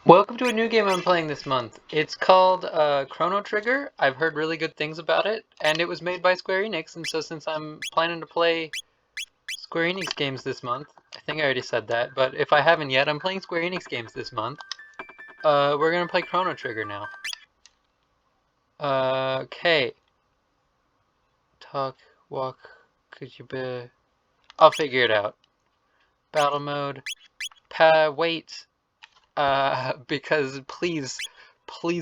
Welcome to a new game I'm playing this month. It's called Chrono Trigger. I've heard really good things about it, and it was made by Square Enix, and so since I'm planning to play Square Enix games this month, I think I already said that, but if I haven't yet, I'm playing Square Enix games this month. We're gonna play Chrono Trigger now. Okay. Talk, walk, could you be... I'll figure it out. Battle mode. Wait. Because please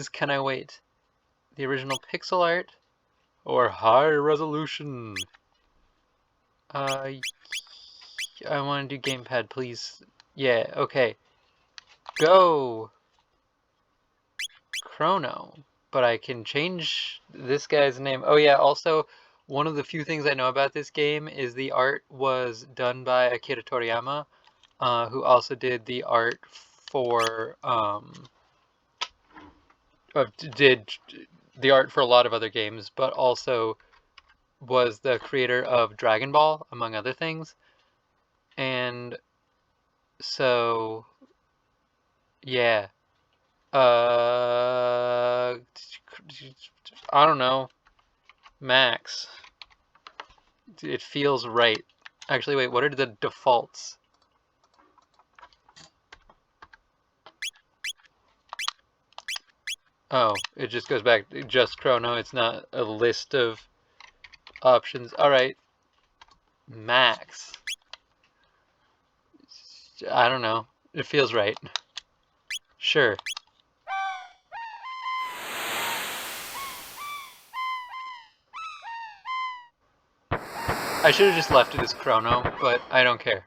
can I wait? The original pixel art? Or high resolution. I want to do gamepad, please. Yeah, okay. Go! Chrono. But I can change this guy's name. Oh yeah, also, one of the few things I know about this game is the art was done by Akira Toriyama, who also did the art for, did the art for a lot of other games, but also was the creator of Dragon Ball, among other things. And so, yeah. I don't know. Max. It feels right. Actually, wait, what are the defaults? Oh, it just goes back to just Chrono. It's not a list of options. Alright. Max. I don't know. It feels right. Sure. I should have just left it as Chrono, but I don't care.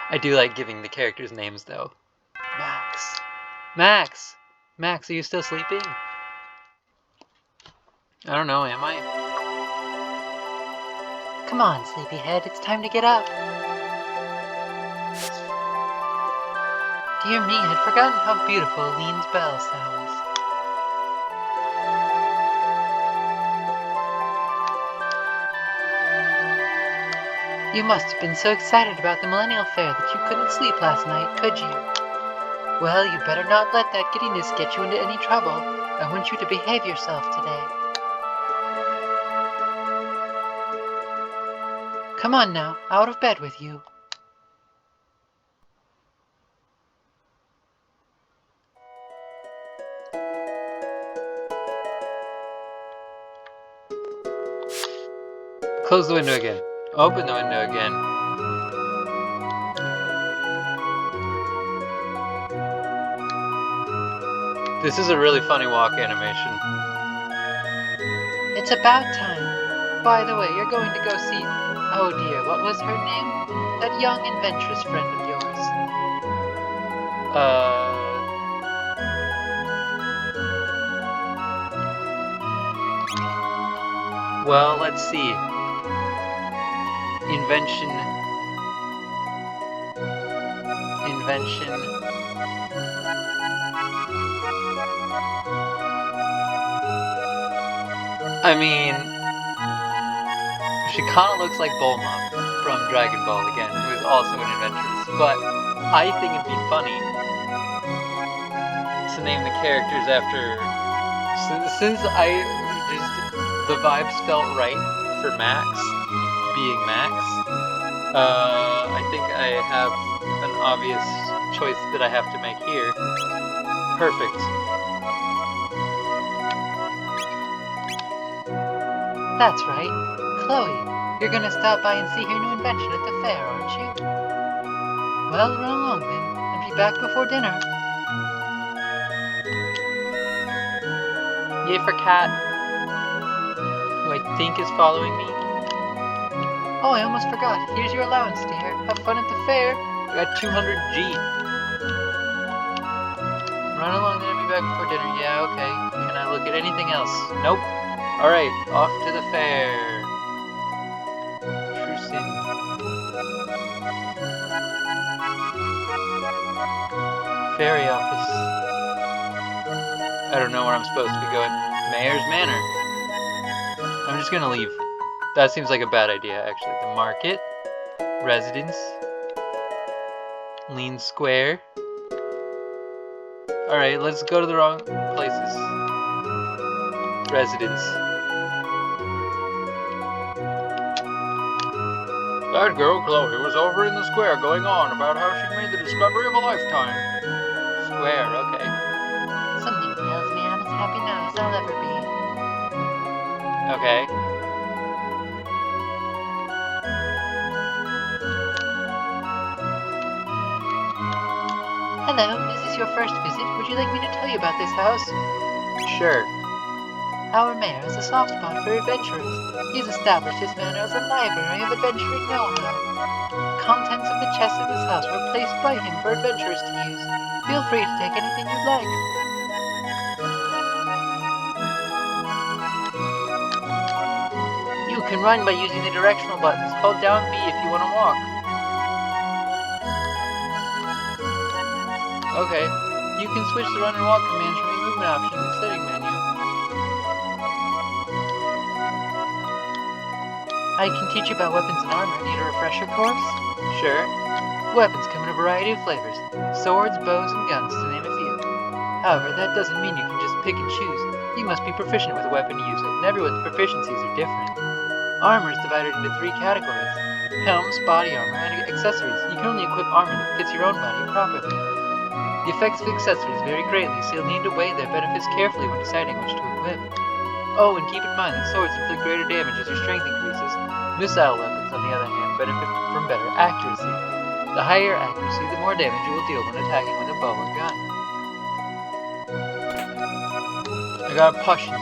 I do like giving the characters names, though. Max. Max! Max, are you still sleeping? I don't know, am I? Come on, sleepyhead, it's time to get up. Dear me, I'd forgotten how beautiful Lean's bell sounds. You must have been so excited about the Millennial Fair that you couldn't sleep last night, could you? Well, you better not let that giddiness get you into any trouble. I want you to behave yourself today. Come on now, out of bed with you. Close the window again. Open the window again. This is a really funny walk animation. It's about time. By the way, you're going to go see... Oh dear, what was her name? That young adventurous friend of yours. Well, let's see. Invention. I mean, she kind of looks like Bulma from Dragon Ball again, who is also an adventuress. But I think it'd be funny to name the characters after. Since the vibes felt right for Max being Max. I think I have an obvious choice that I have to make here. Perfect. That's right. Chloe, you're gonna stop by and see her new invention at the fair, aren't you? Well, run along then, and be back before dinner. Yay for Cat, who I think is following me. Oh, I almost forgot. Here's your allowance, dear. Have fun at the fair. I got 200 G. Run along there and be back before dinner. Yeah, okay. Can I look at anything else? Nope. Alright, off to the fair. True sin. Fairy office. I don't know where I'm supposed to be going. Mayor's Manor. I'm just gonna leave. That seems like a bad idea, actually. The market. Residence. Lean Square. Alright, let's go to the wrong places. Residence. That girl, Chloe, was over in the square going on about how she made the discovery of a lifetime. Square, okay. Something tells me I'm as happy now as I'll ever be. Okay. Hello, is this your first visit? Would you like me to tell you about this house? Sure. Our mayor has a soft spot for adventurers. He's established his manor as a library of adventuring know-how. The contents of the chests in this house were placed by him for adventurers to use. Feel free to take anything you'd like. You can run by using the directional buttons. Hold down B if you want to walk. Okay. You can switch the run and walk commands from the movement option in the setting menu. I can teach you about weapons and armor. Need a refresher course? Sure. Weapons come in a variety of flavors. Swords, bows, and guns, to name a few. However, that doesn't mean you can just pick and choose. You must be proficient with a weapon to use it, and everyone's proficiencies are different. Armor is divided into 3 categories: helms, body armor, and accessories. You can only equip armor that fits your own body properly. The effects of accessories vary greatly, so you'll need to weigh their benefits carefully when deciding which to equip. Oh, and keep in mind that swords inflict greater damage as your strength increases. Missile weapons, on the other hand, benefit from better accuracy. The higher accuracy, the more damage you will deal when attacking with a bow or gun. I got a potion.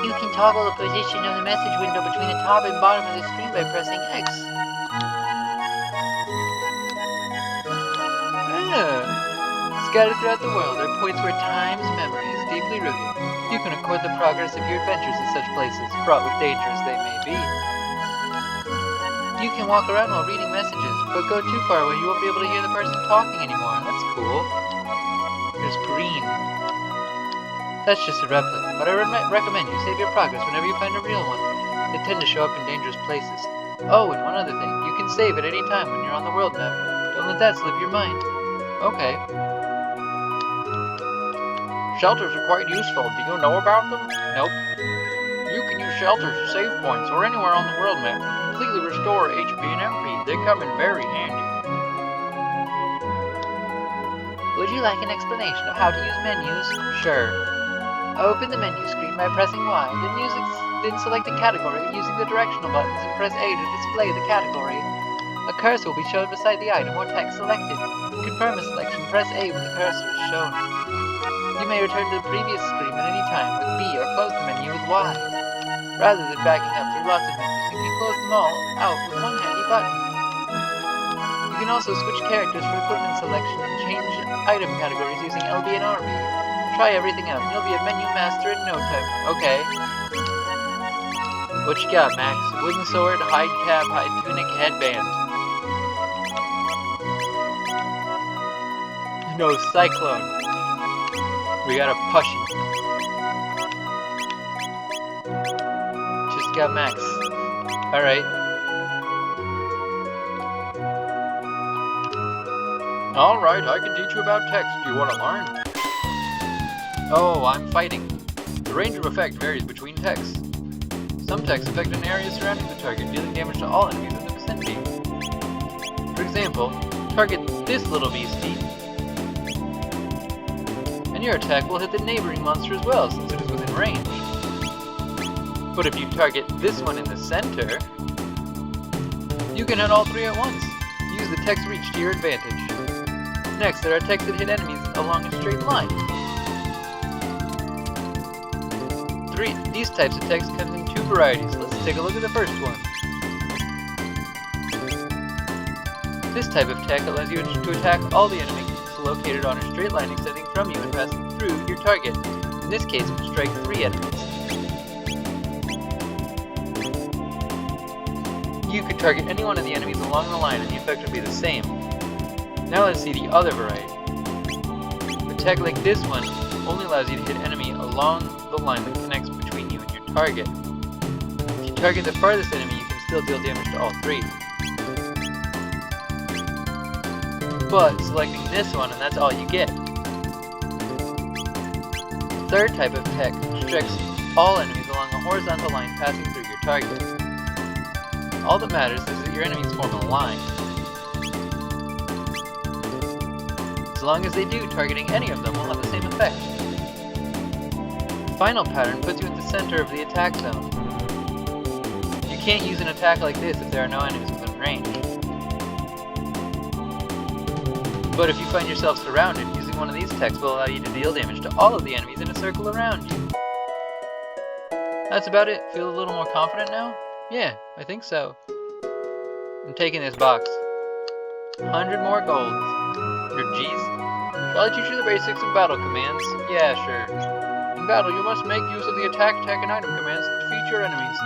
You can toggle the position of the message window between the top and bottom of the screen by pressing X. Scattered throughout the world are points where time's memory is deeply rooted. You can record the progress of your adventures at such places, fraught with danger as they may be. You can walk around while reading messages, but go too far away you won't be able to hear the person talking anymore. That's cool. There's green. That's just a replica, but I recommend you save your progress whenever you find a real one. They tend to show up in dangerous places. Oh, and one other thing, you can save at any time when you're on the world map. Don't let that slip your mind. Okay. Shelters are quite useful. Do you know about them? Nope. You can use shelters as save points or anywhere on the world map to completely restore HP and MP. They come in very handy. Would you like an explanation of how to use menus? Sure. Open the menu screen by pressing Y, then select the category using the directional buttons and press A to display the category. A cursor will be shown beside the item or text selected. To confirm a selection, press A when the cursor is shown. You may return to the previous screen at any time with B or close the menu with Y. Rather than backing up through lots of menus, you can close them all out with one handy button. You can also switch characters for equipment selection and change item categories using LB and RB. Try everything out and you'll be a menu master in no time. Okay. What you got, Max? Wooden sword, hide cap, hide tunic, headband. No, cyclone. We got a potion. Just got Max. Alright. Alright, I can teach you about text. Do you want to learn? Oh, I'm fighting. The range of effect varies between texts. Some texts affect an area surrounding the target, dealing damage to all enemies in the vicinity. For example, target this little beastie, and your attack will hit the neighboring monster as well, since it is within range. But if you target this one in the center, you can hit all 3 at once. Use the text reach to your advantage. Next, there are texts that hit enemies along a straight line. These types of text come in 2 varieties. Let's take a look at the first one. This type of attack allows you to attack all the enemies located on a straight line extending from you and passing through your target. In this case, it will strike 3 enemies. You could target any one of the enemies along the line and the effect would be the same. Now let's see the other variety. A tech like this one only allows you to hit enemy along the line that connects between you and your target. If you target the farthest enemy, you can still deal damage to all three. But selecting this one, and that's all you get. The third type of tech restricts all enemies along a horizontal line passing through your target. All that matters is that your enemies form a line. As long as they do, targeting any of them will have the same effect. The final pattern puts you at the center of the attack zone. You can't use an attack like this if there are no enemies within range. But if you find yourself surrounded, using one of these techs will allow you to deal damage to all of the enemies in a circle around you. That's about it. Feel a little more confident now? Yeah, I think so. I'm taking this box. 100 more golds. 100 G's? Shall I teach you the basics of battle commands? Yeah, sure. In battle, you must make use of the attack, and item commands to defeat your enemies.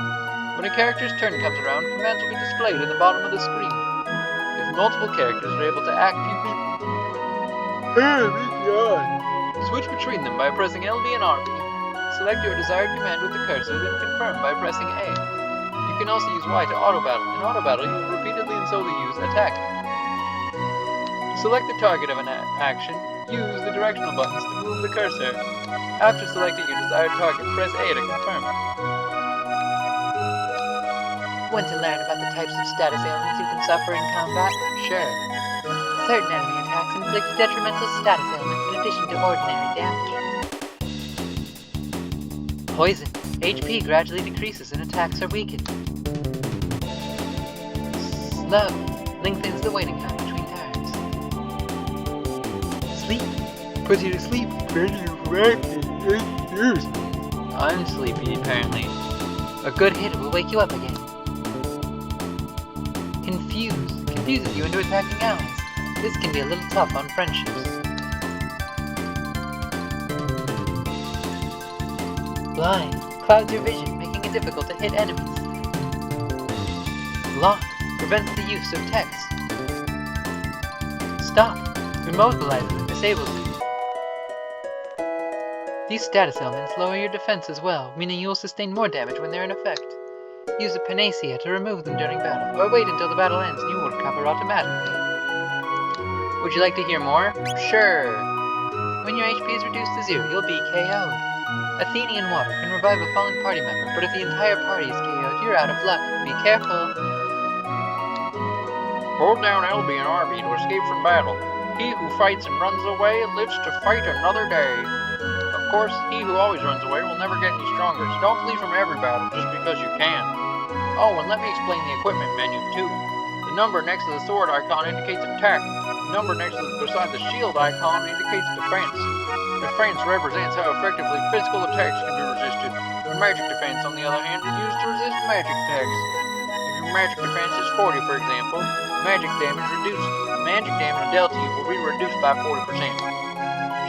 When a character's turn comes around, commands will be displayed at the bottom of the screen. If multiple characters are able to act, you can switch between them by pressing LB and RB. Select your desired command with the cursor, then confirm by pressing A. You can also use Y to auto-battle. In auto-battle, you will repeatedly and solely use attack. Select the target of an action. Use the directional buttons to move the cursor. After selecting your desired target, press A to confirm. Want to learn about the types of status ailments you can suffer in combat? Sure. Certain enemy attacks inflict detrimental status ailments in addition to ordinary damage. Poison. HP gradually decreases and attacks are weakened. Slow. Lengthens the waiting time between turns. Sleep. Puts you to sleep. I'm sleepy, apparently. A good hit will wake you up again. Confuse. Confuses you into attacking allies. This can be a little tough on friendships. Blind. Clouds your vision, making it difficult to hit enemies. Lock. Prevents the use of text. Stop. Immobilizes and disables you. These status ailments lower your defense as well, meaning you will sustain more damage when they're in effect. Use a panacea to remove them during battle, or wait until the battle ends and you will recover automatically. Would you like to hear more? Sure. When your HP is reduced to 0, you'll be KO'd. Athenian water can revive a fallen party member, but if the entire party is KO'd, you're out of luck. Be careful. Hold down LB and RB to escape from battle. He who fights and runs away lives to fight another day. Of course, he who always runs away will never get any stronger, so don't flee from every battle just because you can. Oh, and let me explain the equipment menu too. The number next to the sword icon indicates attack. The number beside the shield icon indicates defense. Defense represents how effectively physical attacks can be resisted. Magic defense, on the other hand, is used to resist magic attacks. If your magic defense is 40, for example, magic damage dealt to you will be reduced by 40%.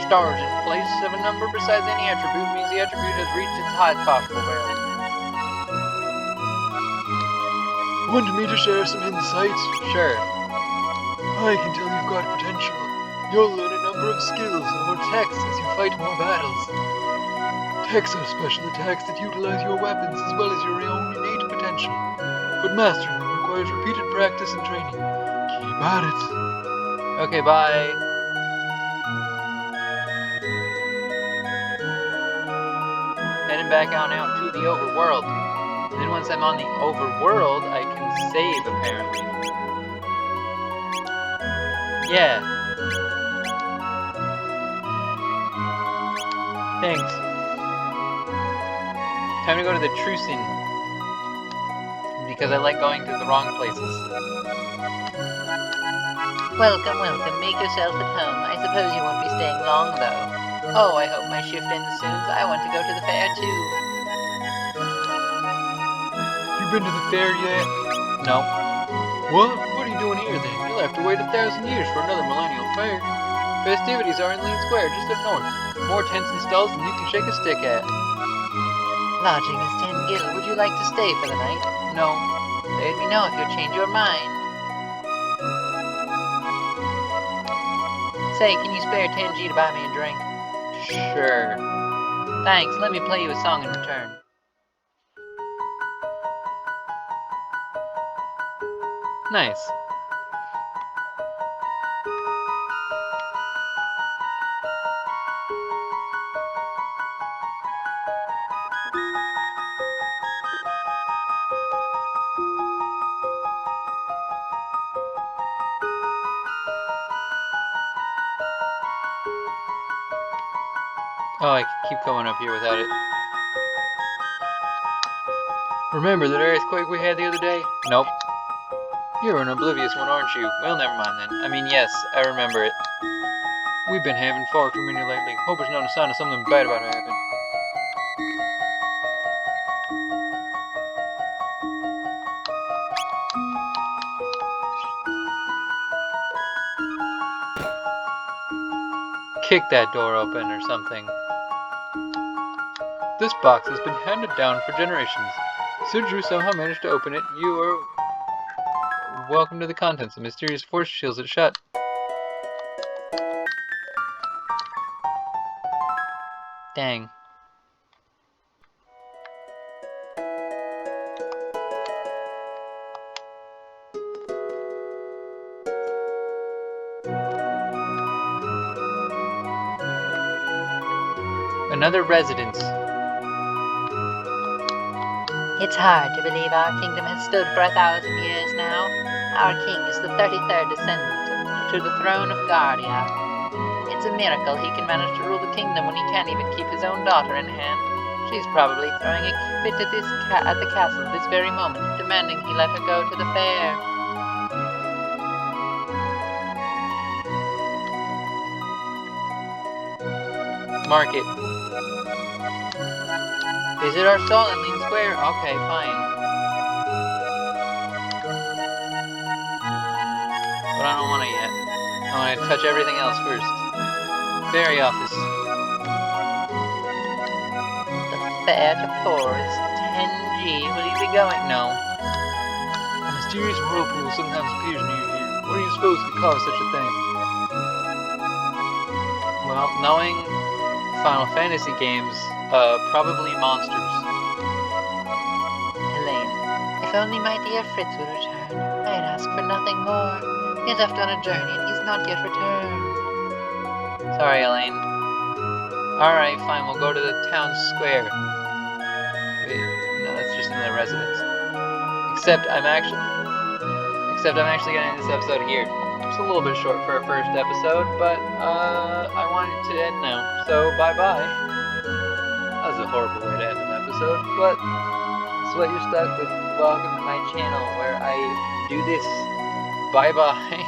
Stars in place of a number besides any attribute means the attribute has reached its highest possible value. Want me to share some insights? Sure. I can tell you've got potential. You'll learn a number of skills or techs as you fight more battles. Techs are special attacks that utilize your weapons as well as your own innate potential. But mastering them requires repeated practice and training. Keep at it. Okay, bye. Heading back on out to the overworld. And then once I'm on the overworld, I can save, apparently. Yeah. Thanks. Time to go to the Trucin. Because I like going to the wrong places. Welcome, welcome. Make yourself at home. I suppose you won't be staying long, though. Oh, I hope my shift ends soon, so I want to go to the fair, too. You been to the fair yet? No. What? What are you doing here then? You'll have to wait 1,000 years for another millennial fair. Festivities are in Lean Square, just up north. More tents and stalls than you can shake a stick at. Lodging is 10 gil. Would you like to stay for the night? No. Let me know if you change your mind. Say, can you spare 10G to buy me a drink? Sure. Thanks, let me play you a song in return. Nice. Oh, I can keep going up here without it. Remember that earthquake we had the other day? Nope. You're an oblivious one, aren't you? Well, never mind then. I mean, yes, I remember it. We've been having far too many lately. Hope it's not a sign of something bad about to happen. Kick that door open or something. This box has been handed down for generations. Should you somehow manage to open it, you are welcome to the contents. A mysterious force shields it shut. Dang. Another residence. It's hard to believe our kingdom has stood for 1,000 years now. Our king is the 33rd descendant to the throne of Guardia. It's a miracle he can manage to rule the kingdom when he can't even keep his own daughter in hand. She's probably throwing a fit at the castle this very moment, demanding he let her go to the fair. Market. Visit our stall in Lean Square? Okay, fine. But I don't want to yet. I want to touch everything else first. Fairy office. The fair to poor is 10G. Will you be going? No. A mysterious whirlpool sometimes appears near here. What are you supposed to cause such a thing? Well, knowing Final Fantasy games, probably monsters. Elaine, if only my dear Fritz would return, I'd ask for nothing more. He left on a journey and he's not yet returned. Sorry, Elaine. Alright, fine, we'll go to the town square. Wait, no, that's just another residence. Except I'm actually gonna end this episode here. It's a little bit short for our first episode, but I want it to end now. So bye-bye. That was a horrible way to end an episode, but that's what you're stuck with. Welcome to my channel where I do this. Bye-bye.